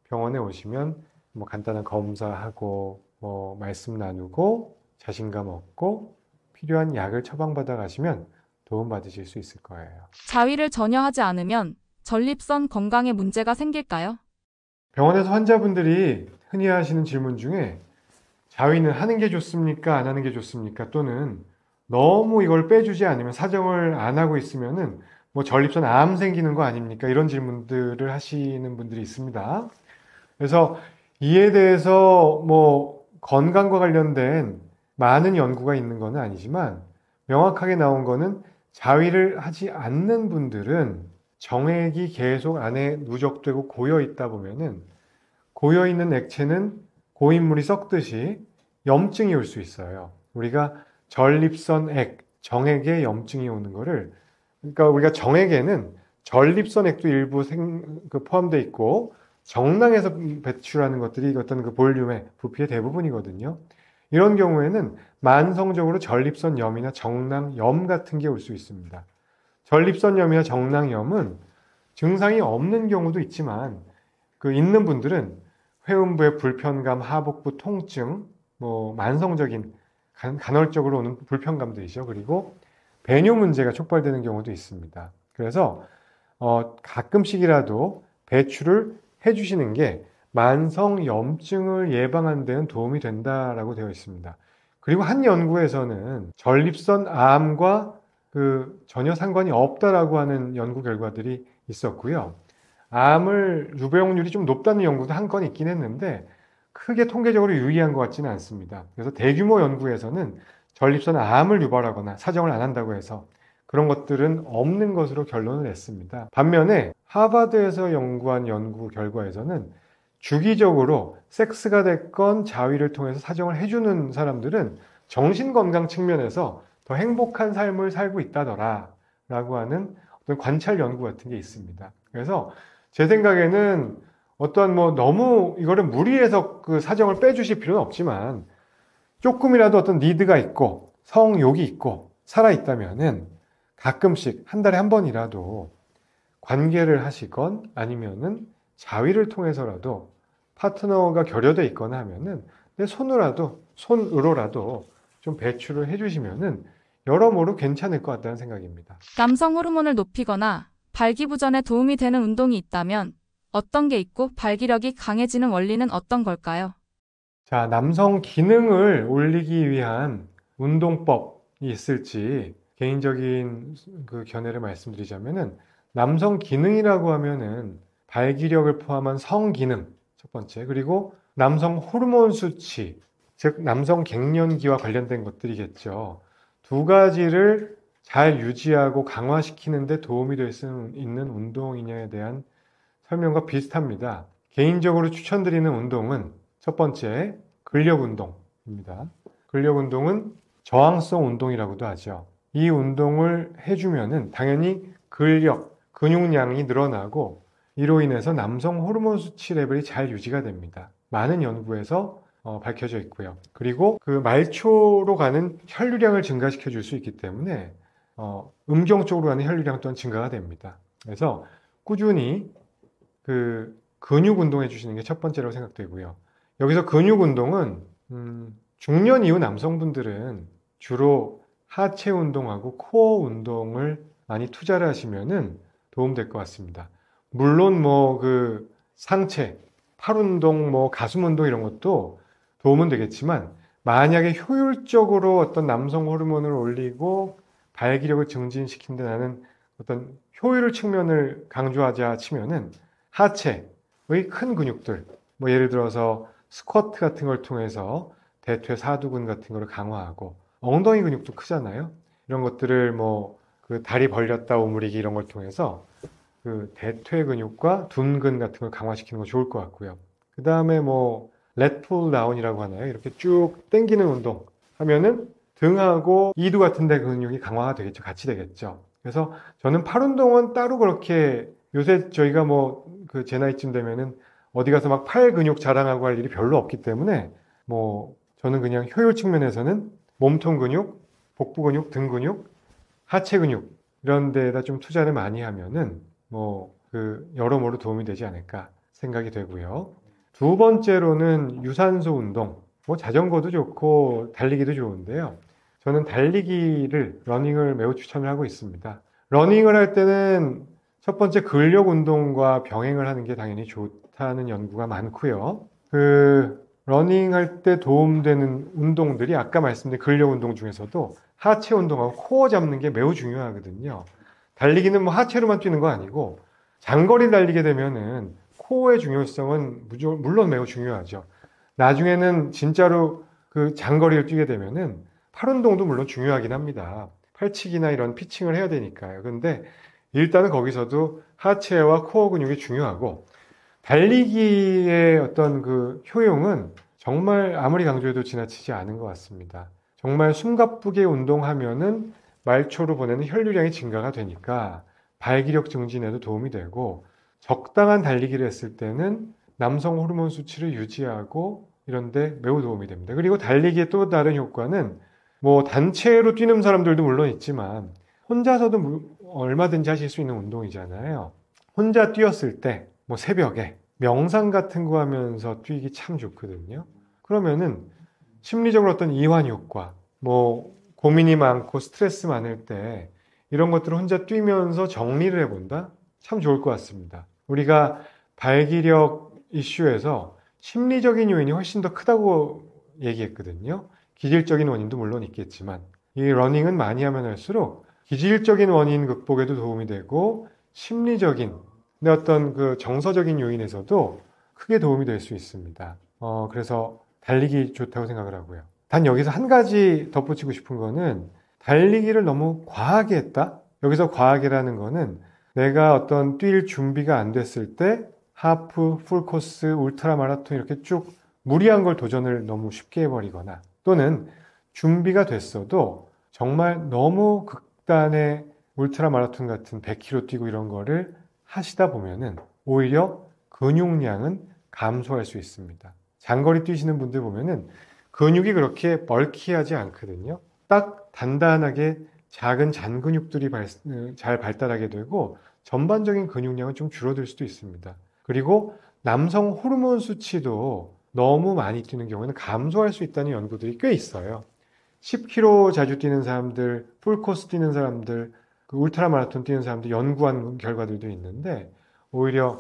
병원에 오시면 뭐 간단한 검사하고 뭐 말씀 나누고 자신감 얻고 필요한 약을 처방받아 가시면 도움 받으실 수 있을 거예요. 자위를 전혀 하지 않으면 전립선 건강에 문제가 생길까요? 병원에서 환자분들이 흔히 하시는 질문 중에 자위는 하는 게 좋습니까? 안 하는 게 좋습니까? 또는 너무 이걸 빼주지 않으면 사정을 안 하고 있으면은 뭐 전립선 암 생기는 거 아닙니까? 이런 질문들을 하시는 분들이 있습니다. 그래서 이에 대해서 뭐 건강과 관련된 많은 연구가 있는 건 아니지만 명확하게 나온 거는 자위를 하지 않는 분들은 정액이 계속 안에 누적되고 고여 있다 보면은 고여 있는 액체는 고인물이 썩듯이 염증이 올 수 있어요. 우리가 전립선액, 정액에 염증이 오는 거를 그러니까 우리가 정액에는 전립선액도 일부 포함되어 있고 정낭에서 배출하는 것들이 어떤 그 볼륨의 부피의 대부분이거든요. 이런 경우에는 만성적으로 전립선염이나 정낭염 같은 게 올 수 있습니다. 전립선염이나 정낭염은 증상이 없는 경우도 있지만 그 있는 분들은 회음부의 불편감, 하복부 통증, 뭐 만성적인 간헐적으로 오는 불편감들이죠. 그리고 배뇨 문제가 촉발되는 경우도 있습니다. 그래서 가끔씩이라도 배출을 해주시는 게 만성염증을 예방하는 데는 도움이 된다라고 되어 있습니다. 그리고 한 연구에서는 전립선 암과 전혀 상관이 없다라고 하는 연구 결과들이 있었고요. 암을 유병률이 좀 높다는 연구도 한 건 있긴 했는데 크게 통계적으로 유의한 것 같지는 않습니다. 그래서 대규모 연구에서는 전립선 암을 유발하거나 사정을 안 한다고 해서 그런 것들은 없는 것으로 결론을 냈습니다. 반면에 하버드에서 연구한 연구 결과에서는 주기적으로 섹스가 됐건 자위를 통해서 사정을 해주는 사람들은 정신건강 측면에서 더 행복한 삶을 살고 있다더라 라고 하는 어떤 관찰 연구 같은 게 있습니다. 그래서 제 생각에는 어떠한 뭐 너무 이거를 무리해서 그 사정을 빼주실 필요는 없지만 조금이라도 어떤 니드가 있고 성욕이 있고 살아있다면은 가끔씩 한 달에 한 번이라도 관계를 하시건 아니면은 자위를 통해서라도 파트너가 결여돼 있거나 하면은 내 손으로라도 좀 배출을 해주시면은 여러모로 괜찮을 것 같다는 생각입니다. 남성 호르몬을 높이거나 발기부전에 도움이 되는 운동이 있다면 어떤 게 있고 발기력이 강해지는 원리는 어떤 걸까요? 자, 남성 기능을 올리기 위한 운동법이 있을지 개인적인 그 견해를 말씀드리자면은 남성 기능이라고 하면은 발기력을 포함한 성 기능 첫 번째, 그리고 남성 호르몬 수치, 즉 남성 갱년기와 관련된 것들이겠죠. 두 가지를 잘 유지하고 강화시키는 데 도움이 될 수 있는 운동이냐에 대한 설명과 비슷합니다. 개인적으로 추천드리는 운동은 첫 번째, 근력 운동입니다. 근력 운동은 저항성 운동이라고도 하죠. 이 운동을 해주면은 당연히 근력, 근육량이 늘어나고 이로 인해서 남성 호르몬 수치 레벨이 잘 유지가 됩니다. 많은 연구에서 밝혀져 있고요. 그리고 그 말초로 가는 혈류량을 증가시켜 줄 수 있기 때문에 음경 쪽으로 가는 혈류량 또한 증가가 됩니다. 그래서 꾸준히 그 근육 운동해 주시는 게 첫 번째라고 생각되고요. 여기서 근육 운동은 중년 이후 남성분들은 주로 하체 운동하고 코어 운동을 많이 투자를 하시면은 도움 될 것 같습니다. 물론 뭐 그 상체, 팔 운동, 뭐 가슴 운동 이런 것도 도움은 되겠지만 만약에 효율적으로 어떤 남성 호르몬을 올리고 발기력을 증진시킨 데 나는 어떤 효율 측면을 강조하자 치면은 하체의 큰 근육들, 뭐 예를 들어서 스쿼트 같은 걸 통해서 대퇴 사두근 같은 거를 강화하고 엉덩이 근육도 크잖아요. 이런 것들을 뭐 그 다리 벌렸다 오므리기 이런 걸 통해서 그 대퇴 근육과 둔근 같은 걸 강화시키는 거 좋을 것 같고요. 그 다음에 뭐 렛풀 다운이라고 하나요? 이렇게 쭉 당기는 운동 하면은 등하고 이두 같은 데 근육이 강화가 되겠죠. 같이 되겠죠. 그래서 저는 팔 운동은 따로 그렇게 요새 저희가 뭐 그 제 나이쯤 되면은 어디 가서 막 팔 근육 자랑하고 할 일이 별로 없기 때문에 뭐 저는 그냥 효율 측면에서는 몸통 근육, 복부 근육, 등 근육, 하체 근육 이런 데에다 좀 투자를 많이 하면은 뭐 그 여러모로 도움이 되지 않을까 생각이 되고요. 두 번째로는 유산소 운동. 뭐 자전거도 좋고 달리기도 좋은데요. 저는 달리기를 러닝을 매우 추천을 하고 있습니다. 러닝을 할 때는 첫 번째 근력 운동과 병행을 하는 게 당연히 좋다는 연구가 많고요. 그 러닝할 때 도움되는 운동들이 아까 말씀드린 근력 운동 중에서도 하체 운동하고 코어 잡는 게 매우 중요하거든요. 달리기는 뭐 하체로만 뛰는 거 아니고 장거리 달리게 되면은 코어의 중요성은 물론 매우 중요하죠. 나중에는 진짜로 그 장거리를 뛰게 되면은 팔 운동도 물론 중요하긴 합니다. 팔치기나 이런 피칭을 해야 되니까요. 그런데 일단은 거기서도 하체와 코어 근육이 중요하고 달리기의 어떤 그 효용은 정말 아무리 강조해도 지나치지 않은 것 같습니다. 정말 숨가쁘게 운동하면은 말초로 보내는 혈류량이 증가가 되니까 발기력 증진에도 도움이 되고 적당한 달리기를 했을 때는 남성 호르몬 수치를 유지하고 이런데 매우 도움이 됩니다. 그리고 달리기의 또 다른 효과는 뭐 단체로 뛰는 사람들도 물론 있지만 혼자서도 얼마든지 하실 수 있는 운동이잖아요. 혼자 뛰었을 때 뭐 새벽에 명상 같은 거 하면서 뛰기 참 좋거든요. 그러면은 심리적으로 어떤 이완 효과, 뭐 고민이 많고 스트레스 많을 때 이런 것들을 혼자 뛰면서 정리를 해본다? 참 좋을 것 같습니다. 우리가 발기력 이슈에서 심리적인 요인이 훨씬 더 크다고 얘기했거든요. 기질적인 원인도 물론 있겠지만 이 러닝은 많이 하면 할수록 기질적인 원인 극복에도 도움이 되고 심리적인 어떤 그 정서적인 요인에서도 크게 도움이 될 수 있습니다. 그래서 달리기 좋다고 생각을 하고요. 단 여기서 한 가지 덧붙이고 싶은 거는 달리기를 너무 과하게 했다? 여기서 과하게라는 거는 내가 어떤 뛸 준비가 안 됐을 때 하프, 풀코스, 울트라 마라톤 이렇게 쭉 무리한 걸 도전을 너무 쉽게 해버리거나 또는 준비가 됐어도 정말 너무 극단의 울트라 마라톤 같은 100km 뛰고 이런 거를 하시다 보면은 오히려 근육량은 감소할 수 있습니다. 장거리 뛰시는 분들 보면은 근육이 그렇게 벌키하지 않거든요. 딱 단단하게 작은 잔근육들이 잘 발달하게 되고 전반적인 근육량은 좀 줄어들 수도 있습니다. 그리고 남성 호르몬 수치도 너무 많이 뛰는 경우에는 감소할 수 있다는 연구들이 꽤 있어요. 10km 자주 뛰는 사람들, 풀코스 뛰는 사람들, 그 울트라 마라톤 뛰는 사람들 연구한 결과들도 있는데 오히려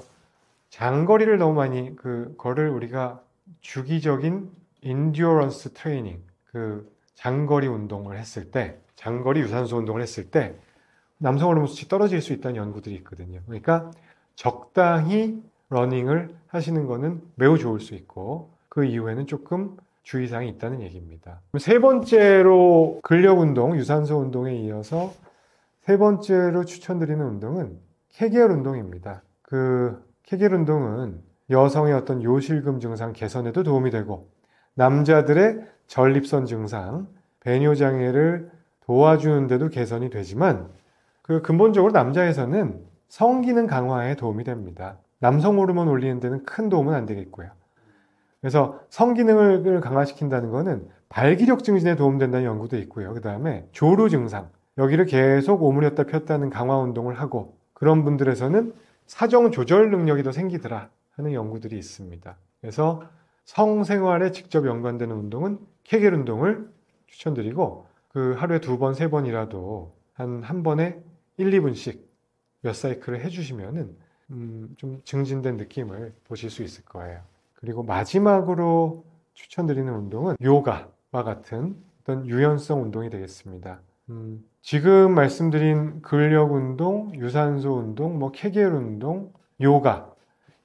장거리를 너무 많이 그거를 우리가 주기적인 인듀어런스 트레이닝, 그 장거리 운동을 했을 때, 장거리 유산소 운동을 했을 때 남성 호르몬 수치 떨어질 수 있다는 연구들이 있거든요. 그러니까 적당히 러닝을 하시는 거는 매우 좋을 수 있고 그 이후에는 조금 주의사항이 있다는 얘기입니다. 세 번째로 근력 운동, 유산소 운동에 이어서 세 번째로 추천드리는 운동은 케겔 운동입니다. 그 케겔 운동은 여성의 어떤 요실금 증상 개선에도 도움이 되고 남자들의 전립선 증상, 배뇨 장애를 도와주는데도 개선이 되지만 그 근본적으로 남자에서는 성기능 강화에 도움이 됩니다. 남성 호르몬 올리는 데는 큰 도움은 안 되겠고요. 그래서 성기능을 강화시킨다는 것은 발기력 증진에 도움된다는 연구도 있고요. 그 다음에 조루 증상, 여기를 계속 오므렸다 폈다는 강화 운동을 하고 그런 분들에서는 사정 조절 능력이 더 생기더라 하는 연구들이 있습니다. 그래서 성생활에 직접 연관되는 운동은 케겔 운동을 추천드리고 그 하루에 2번, 3번이라도 한 번에 1, 2분씩 몇 사이클을 해주시면은 좀 증진된 느낌을 보실 수 있을 거예요. 그리고 마지막으로 추천드리는 운동은 요가와 같은 어떤 유연성 운동이 되겠습니다. 지금 말씀드린 근력 운동, 유산소 운동, 뭐 케겔 운동, 요가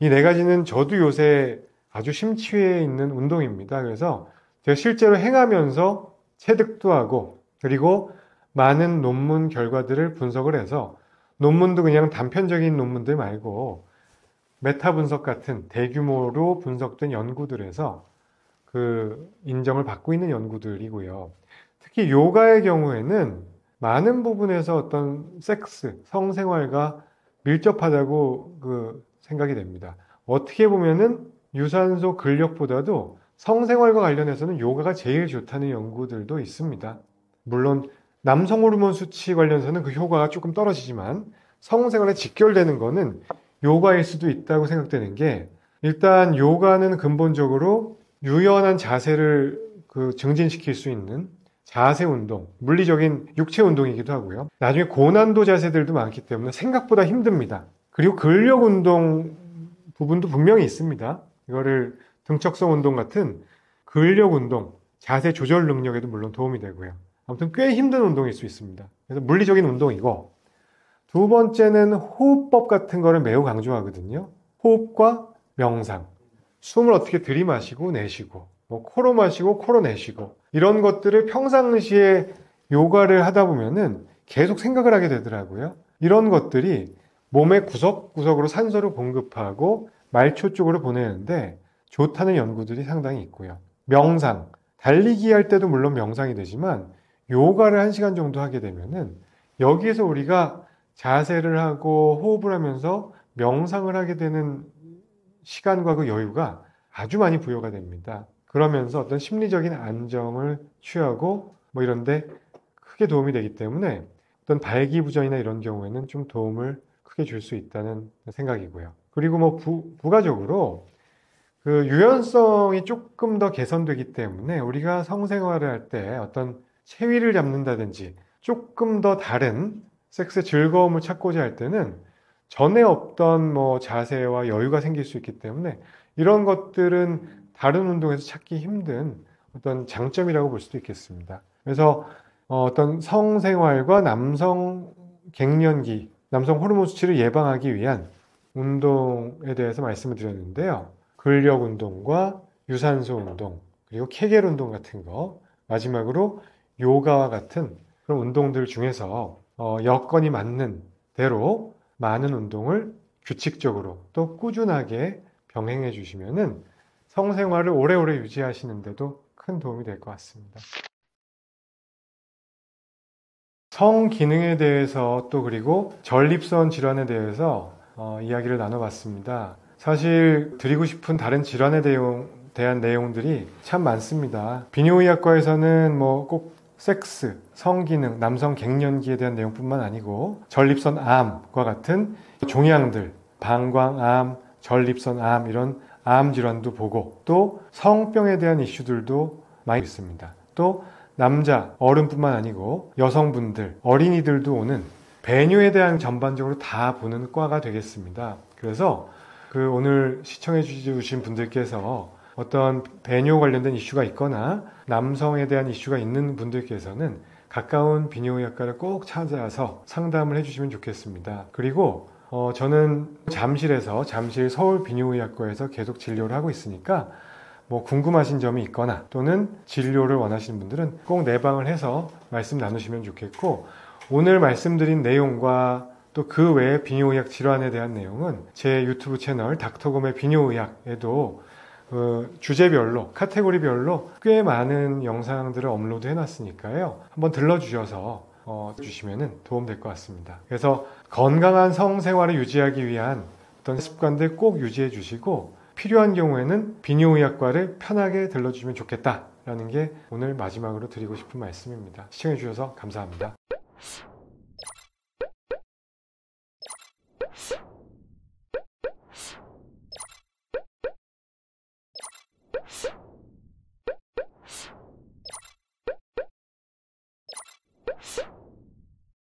이 네 가지는 저도 요새 아주 심취해 있는 운동입니다. 그래서 제가 실제로 행하면서 체득도 하고 그리고 많은 논문 결과들을 분석을 해서 논문도 그냥 단편적인 논문들 말고 메타 분석 같은 대규모로 분석된 연구들에서 그 인정을 받고 있는 연구들이고요. 특히 요가의 경우에는 많은 부분에서 어떤 섹스, 성생활과 밀접하다고 그 생각이 됩니다. 어떻게 보면은 유산소 근력보다도 성생활과 관련해서는 요가가 제일 좋다는 연구들도 있습니다. 물론 남성 호르몬 수치 관련해서는 그 효과가 조금 떨어지지만 성생활에 직결되는 거는 요가일 수도 있다고 생각되는 게 일단 요가는 근본적으로 유연한 자세를 증진시킬 수 있는 자세 운동, 물리적인 육체 운동이기도 하고요. 나중에 고난도 자세들도 많기 때문에 생각보다 힘듭니다. 그리고 근력 운동 부분도 분명히 있습니다. 이거를 등척성 운동 같은 근력 운동, 자세 조절 능력에도 물론 도움이 되고요. 아무튼 꽤 힘든 운동일 수 있습니다. 그래서 물리적인 운동이고 두 번째는 호흡법 같은 거를 매우 강조하거든요. 호흡과 명상, 숨을 어떻게 들이마시고 내쉬고 뭐 코로 마시고 코로 내쉬고 이런 것들을 평상시에 요가를 하다 보면은 계속 생각을 하게 되더라고요. 이런 것들이 몸의 구석구석으로 산소를 공급하고 말초 쪽으로 보내는데 좋다는 연구들이 상당히 있고요. 명상, 달리기 할 때도 물론 명상이 되지만 요가를 1시간 정도 하게 되면은 여기에서 우리가 자세를 하고 호흡을 하면서 명상을 하게 되는 시간과 그 여유가 아주 많이 부여가 됩니다. 그러면서 어떤 심리적인 안정을 취하고 뭐 이런데 크게 도움이 되기 때문에 어떤 발기부전이나 이런 경우에는 좀 도움을 크게 줄 수 있다는 생각이고요. 그리고 뭐 부가적으로 그 유연성이 조금 더 개선되기 때문에 우리가 성생활을 할 때 어떤 체위를 잡는다든지 조금 더 다른 섹스의 즐거움을 찾고자 할 때는 전에 없던 뭐 자세와 여유가 생길 수 있기 때문에 이런 것들은 다른 운동에서 찾기 힘든 어떤 장점이라고 볼 수도 있겠습니다. 그래서 어떤 성생활과 남성 갱년기, 남성 호르몬 수치를 예방하기 위한 운동에 대해서 말씀을 드렸는데요. 근력 운동과 유산소 운동, 그리고 케겔 운동 같은 거, 마지막으로 요가와 같은 그런 운동들 중에서 여건이 맞는 대로 많은 운동을 규칙적으로 또 꾸준하게 병행해 주시면은 성생활을 오래오래 유지하시는데도 큰 도움이 될 것 같습니다. 성 기능에 대해서 또 그리고 전립선 질환에 대해서 이야기를 나눠봤습니다. 사실 드리고 싶은 다른 질환에 대한 내용들이 참 많습니다. 비뇨의학과에서는 뭐 꼭 섹스, 성기능, 남성 갱년기에 대한 내용뿐만 아니고 전립선 암과 같은 종양들, 방광암, 전립선암 이런 암 질환도 보고 또 성병에 대한 이슈들도 많이 있습니다. 또 남자, 어른뿐만 아니고 여성분들, 어린이들도 오는 배뇨에 대한 전반적으로 다 보는 과가 되겠습니다. 그래서 오늘 시청해 주신 분들께서 어떤 배뇨 관련된 이슈가 있거나 남성에 대한 이슈가 있는 분들께서는 가까운 비뇨의학과를 꼭 찾아서 상담을 해주시면 좋겠습니다. 그리고 저는 잠실 서울 비뇨의학과에서 계속 진료를 하고 있으니까 뭐 궁금하신 점이 있거나 또는 진료를 원하시는 분들은 꼭 내방을 해서 말씀 나누시면 좋겠고, 오늘 말씀드린 내용과 또 그 외의 비뇨의학 질환에 대한 내용은 제 유튜브 채널 닥터곰의 비뇨의학에도 주제별로, 카테고리별로 꽤 많은 영상들을 업로드 해놨으니까요. 한번 들러주셔서 주시면 도움 될 것 같습니다. 그래서 건강한 성생활을 유지하기 위한 어떤 습관들 꼭 유지해 주시고, 필요한 경우에는 비뇨의학과를 편하게 들러주시면 좋겠다라는 게 오늘 마지막으로 드리고 싶은 말씀입니다. 시청해 주셔서 감사합니다.